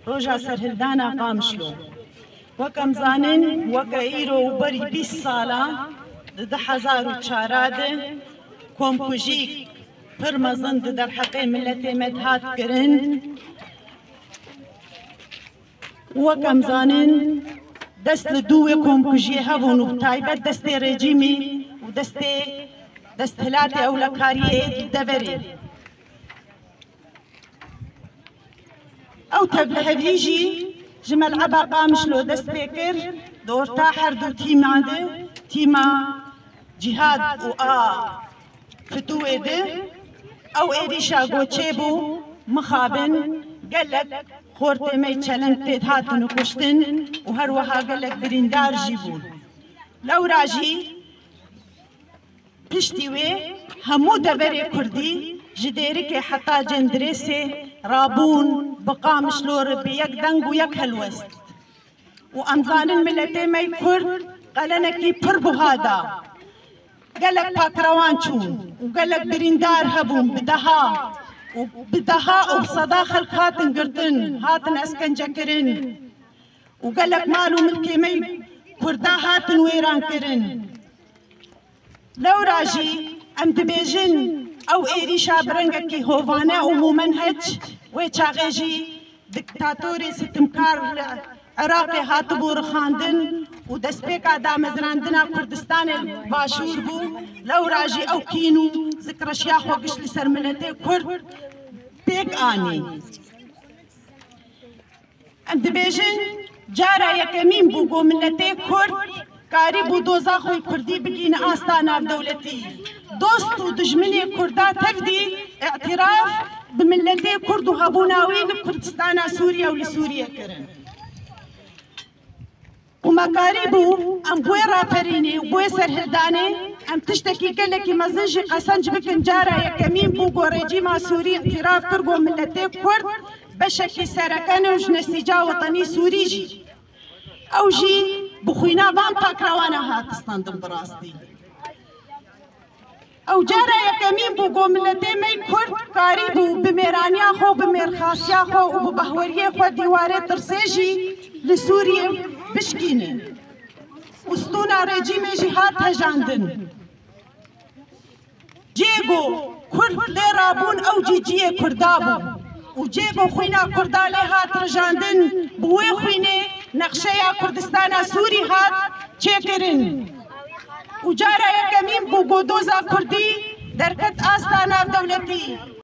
ڕۆژا سەرهەلدانا قامشلۆ وەکەم زانن وەکە ئیرۆ و بەری 20 ساڵە 2004 کۆمکوژیک پڕ مەزن دەرحەقەی ملەتێ مەدهات کردن وەکەم زانن دەست لە دووێ کۆمکوژیە هەبوون و تایبەت دەستێ ڕێجیمی و دەستهلاتی ئەو لە کاریە دەبەرێ ئەو تەبلهەویژی ژمە العەبا قامشلۆ دەست پێ کرد دۆرتا هەردوو تیمادە تیما جیهاد و فتوێدە ئەو ئێریشا گۆچێ بوو مخابن گەلک خۆرتێمەی چەلەنگ پێت هاتن و کوشتن و هەروەها گەلک بریندارژی بوون لەو ڕاژی پشتی وێ هەموو دەبەرێ کوردی ji dêrikê heta cendirêsê rabûn bi Qamişlor bi yek deng û yek helwest û em zanin miletê me Kurd qelenekî pir buha da gelek pakrewan çûn û gelek birîndar hebûn bi deha û bi seda xelk hatin girtin hatin eskencekirin û gelek mal û milkê me Kurda hatin wêran kirin lewra jî em dibêjin ئەو ئێریشا برەنگێکی هۆڤانە و مومەنهەج وێ چاغێ ژی دیکتاتۆری ستمکار لە عێراقê hatibû rixandin û destpêka damezrandina Kurdistanê başûr bû lewra jî ew kîn û zikreşiya xwe gişt li ser miletê Kurd pêk anî em dibêjin cara yekemîn bû got miletê Kurd karî bû doza xwe Kurdî bigîne asta navdewletî dost û dijminê Kurda tevdî îtiraf bi milletê Kurd û hebûna wî li Kurdistana Sûriye û li Sûriye kirin û me karî bû em bi wê raperînê û bi wê serhildanê em tiştekî gelekî mezin jî qesenc bikin cara yekemîn bû got rejîma Sûrî îtiraf kir got milletê Kurd beşekî serekene û ji nesîca wetenî Sûrî jî ew jî bi xwîna van pakrewana hat standin bi rastî ئەو جارە یەکەمین بوو گۆ ملەتێ مەی کورد کاری بوو bi mêraniya xwe bi mêrxasiya xwe û bi behweriyê xwe dîwarê tirsê jî li Sûriyê bişkînin û stûna rejîmê jî hat hejandin cê got Kurd lê rabûn ew jî ciyê Kurda bû û cê got xwîna Kurda lê hat rijandin bi wê xwînê nexşeya Kurdistana Sûrî hat çêkirin û cara yekemîn bû got doza Kurdî derket asta navdewletî